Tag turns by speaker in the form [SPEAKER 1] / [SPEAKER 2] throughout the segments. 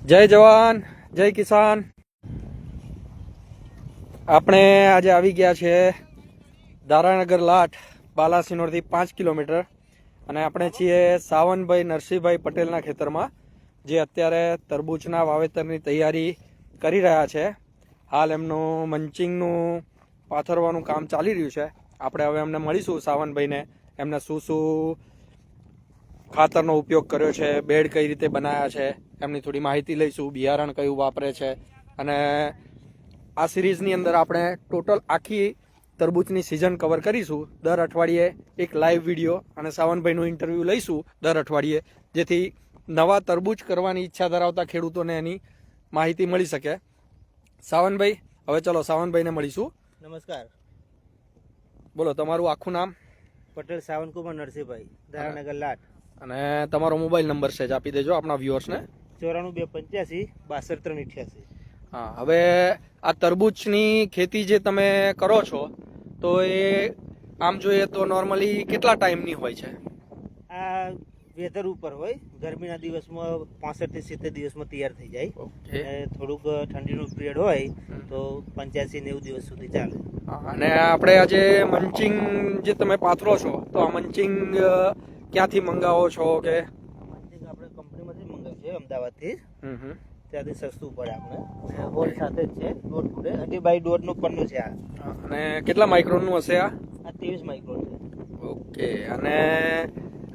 [SPEAKER 1] જય જવાન જય કિસાન. આપણે આજે આવી ગયા છે દારાનગર લાટ, બાલાસિનોરથી 5 કિલોમીટર, અને આપણે છીએ સાવનભાઈ નરસિંહભાઈ પટેલના ખેતરમાં, જે અત્યારે તરબૂચના વાવેતરની તૈયારી કરી રહ્યા છે. હાલ એમનું મંચિંગનું પાથરવાનું કામ ચાલી રહ્યું છે. આપણે હવે એમને મળીશું સાવનભાઈને, એમને શું શું ખાતરનો ઉપયોગ કર્યો છે, બેડ કઈ રીતે બનાવ્યા છે, એમની થોડી માહિતી લઈશું, બિયારણ કયું વાપરે છે. અને આ સિરીઝની અંદર આપણે ટોટલ આખી તરબૂચની સિઝન કવર કરીશું. દર અઠવાડિયે એક લાઈવ વિડીયો અને સાવનભાઈનું ઇન્ટરવ્યૂ લઈશું દર અઠવાડિયે, જેથી નવા તરબૂચ કરવાની ઈચ્છા ધરાવતા ખેડૂતોને એની માહિતી મળી શકે. સાવનભાઈ, હવે ચલો સાવનભાઈને મળીશું.
[SPEAKER 2] નમસ્કાર.
[SPEAKER 1] બોલો તમારું આખું નામ?
[SPEAKER 2] પટેલ સાવનકુમાર નરસિંહભાઈ, દારાનગર લાટ.
[SPEAKER 1] અને તમારો મોબાઈલ નંબર છે જ આપી દેજો આપણા વ્યુઅર્સને.
[SPEAKER 2] 94 285 62 388.
[SPEAKER 1] હા, હવે આ તરબૂચની ખેતી જે તમે કરો છો, તો એ આમ જોઈએ તો નોર્મલી કેટલા ટાઈમની હોય છે?
[SPEAKER 2] આ વેધર ઉપર હોય. ગરમીના દિવસમાં 65 થી 70 દિવસમાં તૈયાર થઈ જાય.
[SPEAKER 1] ઓકે.
[SPEAKER 2] થોડુંક ઠંડીનું પિરિયડ હોય તો 85 90 દિવસ સુધી ચાલે.
[SPEAKER 1] અને આપણે આજે મંચિંગ જે તમે પાથરો છો, તો આ મંચિંગ ક્યાંથી મંગાવો છો? કે
[SPEAKER 2] આપણે કંપનીમાંથી મંગાવ્યું છે, અમદાવાદથી.
[SPEAKER 1] હમ.
[SPEAKER 2] ત્યાંથી સસ્તું પડે આપણે. હોલ સાથે જ છે, દોઢ ફૂટે 2x1.5 પન્નું છે આ.
[SPEAKER 1] અને કેટલા માઇક્રોનનું હશે આ?
[SPEAKER 2] આ 23 માઇક્રોન છે.
[SPEAKER 1] ઓકે. અને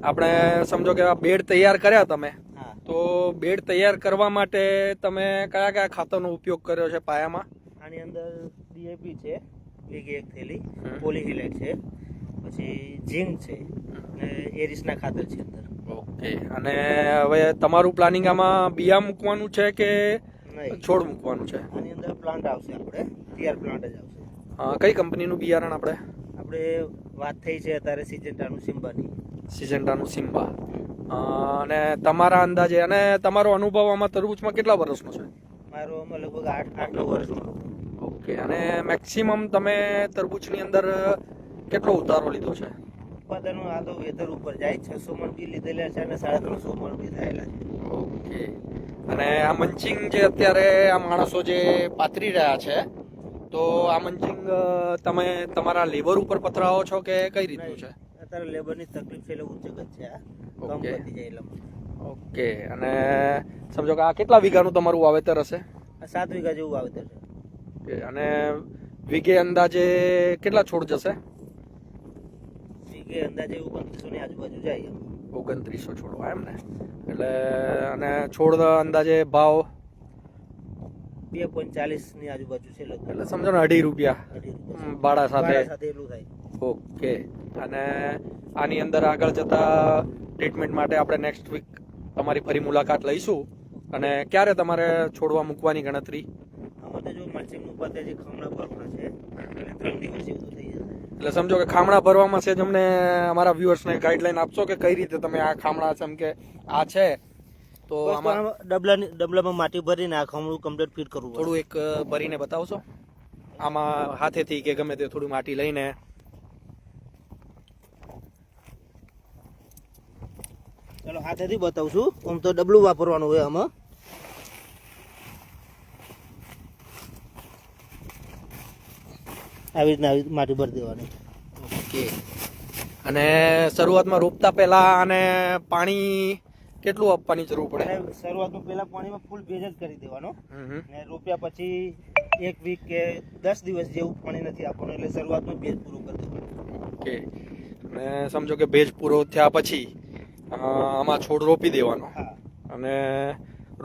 [SPEAKER 1] આપણે સમજો કે આ બેડ તૈયાર કર્યા તમે,
[SPEAKER 2] હા.
[SPEAKER 1] તો બેડ તૈયાર કરવા માટે તમે કયા કયા ખાતરનો ઉપયોગ કર્યો છે પાયામાં?
[SPEAKER 2] આની અંદર ડીએપી છે, વીઘે 1 થેલી, પોલીહિલેટ છે, પછી ઝીંક છે અને એરિસના ખાતર છે અંદર.
[SPEAKER 1] ઓકે. અને હવે તમારું પ્લાનિંગ આમાં બિયા મૂકવાનું છે કે
[SPEAKER 2] નહીં,
[SPEAKER 1] છોડ મૂકવાનું છે?
[SPEAKER 2] આની અંદર પ્લાન્ટ આવશે, આપણે તૈયાર પ્લાન્ટ જ આવશે.
[SPEAKER 1] કઈ કંપનીનું બિયારણ?
[SPEAKER 2] આપણે વાત થઈ છે અત્યારે સિજન્ટાનું સિમ્બાની.
[SPEAKER 1] સિજન્ટાનું સિમ્બા. અને તમારા અંદાજે અને તમારો અનુભવ આમાં તરબૂચમાં કેટલા વર્ષનો છે?
[SPEAKER 2] મારો આમાં લગભગ 8-9 વર્ષનો.
[SPEAKER 1] ઓકે. અને મેક્સિમમ તમે તરબૂચની અંદર કેટલો ઉતારો લીધો છે?
[SPEAKER 2] ઉત્પાદનો આ તો વેધર ઉપર જાય. 600 મણ બી લીધેલા છે અને 350 મણ બી થયેલા છે.
[SPEAKER 1] ઓકે. અને આ મંચિંગ જે અત્યારે આ માણસો જે પાથરી રહ્યા છે, તો આ મંચિંગ તમે તમારા લેબર ઉપર પથરાવો છો કે કઈ રીતનું છે?
[SPEAKER 2] અત્યારે લેબરની તકલીફ છે એટલે ઉચ્ચ જ છે. આ કમ
[SPEAKER 1] ઓકે.
[SPEAKER 2] પતી જાય એટલે.
[SPEAKER 1] ઓકે. અને સમજો કે આ કેટલા વીઘાનું તમારું વાવેતર હશે?
[SPEAKER 2] આ 7 વીઘા જેવું વાવેતર છે.
[SPEAKER 1] ઓકે. અને વીઘે અંદાજે કેટલા છોડ જશે?
[SPEAKER 2] વીઘે અંદાજે 2900 ની આજુબાજુ જાય.
[SPEAKER 1] 2900 છોડવા એમ ને? એટલે અને છોડ અંદાજે ભાવ
[SPEAKER 2] 2.40 ની આજુબાજુ છે લગભગ.
[SPEAKER 1] એટલે સમજો ને 2.5 રૂપિયા
[SPEAKER 2] 2.5
[SPEAKER 1] ભાડા સાથે.
[SPEAKER 2] એટલું થાય.
[SPEAKER 1] ઓકે. અને આની અંદર આગળ જતા ટ્રીટમેન્ટ માટે આપણે નેક્સ્ટ વીક તમારી ફરી મુલાકાત લઈશું. અને ક્યારે તમારે છોડવા મૂકવાની ગણતરી?
[SPEAKER 2] અમારે જો મલ્ચિંગનું પતે જે ખામણા ભરવાના છે એટલે 3 દિવસ જેવું થઈ જશે.
[SPEAKER 1] એટલે સમજો કે ખામણા ભરવામાં છે જ અમને અમારા વ્યુઅર્સને ગાઈડલાઈન આપશો કે કઈ રીતે તમે આ ખામણા, જેમ કે આ છે તો આમાં
[SPEAKER 2] ડબલામાં માટી ભરીને આ ખામણું કમ્પ્લીટ ફિટ કરવું પડે.
[SPEAKER 1] થોડું એક ભરીને બતાવશો? આમાં હાથેથી કે ગમે તે થોડી માટી લઈને.
[SPEAKER 2] ચાલો હાથેથી બતાવું છું. આમ તો ડબલું વાપરવાનું હોય આમાં. આવી રીતના માટી ભરી દેવાની.
[SPEAKER 1] ઓકે. અને શરૂઆતમાં રોપતા પહેલા અને પાણી કેટલું આપવાની જરૂર પડે?
[SPEAKER 2] અને શરૂઆતમાં પહેલા પાણીમાં ફૂલ ભેજ જ કરી દેવાનો. ને રોપ્યા પછી 1 વીક કે 10 દિવસ જેવું પાણી નથી આપવાનું, એટલે શરૂઆતમાં ભેજ પૂરું કરી દેવાનું.
[SPEAKER 1] ઓકે. અને સમજો કે ભેજ પૂરો થયા પછી આમાં છોડ રોપી દેવાનો.
[SPEAKER 2] હા.
[SPEAKER 1] અને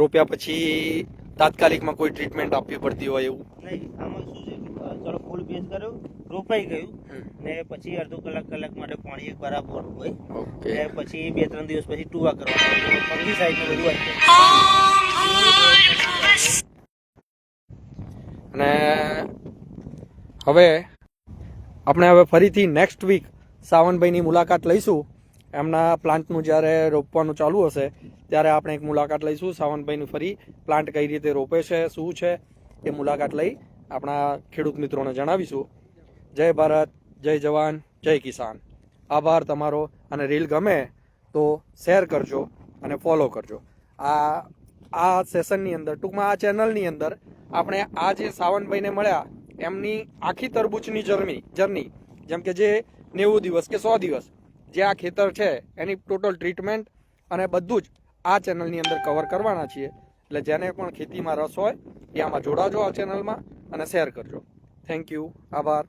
[SPEAKER 1] રોપ્યા પછી તાત્કાલિકમાં કોઈ ટ્રીટમેન્ટ આપવી પડતી હોય એવું?
[SPEAKER 2] નહીં, આમાં શું છે, ચલો ફૂલ ભેજ કર્યું, રોપાઈ ગયું, ને પછી અડધો કલાક માટે પાણી એક વાર આપવાનું હોય.
[SPEAKER 1] ઓકે.
[SPEAKER 2] ને પછી 2-3 દિવસ પછી ટુવા કરવાનું. ફંગીસાઇડ ને બધું આવી જાય.
[SPEAKER 1] અને આપણે ફરીથી નેક્સ્ટ વીક સાવનભાઈની મુલાકાત લઈશું. એમના પ્લાન્ટનું જ્યારે રોપવાનું ચાલુ હશે ત્યારે આપણે એક મુલાકાત લઈશું. સાવનભાઈનું ફરી પ્લાન્ટ કઈ રીતે રોપે છે, શું છે, એ મુલાકાત લઈ આપણા ખેડૂત મિત્રોને જણાવીશું. જય ભારત, જય જવાન, જય કિસાન. આભાર તમારો. અને રીલ ગમે તો શેર કરજો અને ફોલો કરજો. આ આ સેશનની અંદર, ટૂંકમાં આ ચેનલની અંદર આપણે આ જે સાવનભાઈને મળ્યા એમની આખી તરબૂચની જર્ની જેમ કે જે 90 દિવસ કે 100 દિવસ જે આ ખેતર છે એની ટોટલ ટ્રીટમેન્ટ અને બધું જ આ ચેનલની અંદર કવર કરવાના છીએ. એટલે જેને પણ ખેતીમાં રસ હોય એ આમાં જોડાજો આ ચેનલમાં અને શેર કરજો. Thank you. આભાર.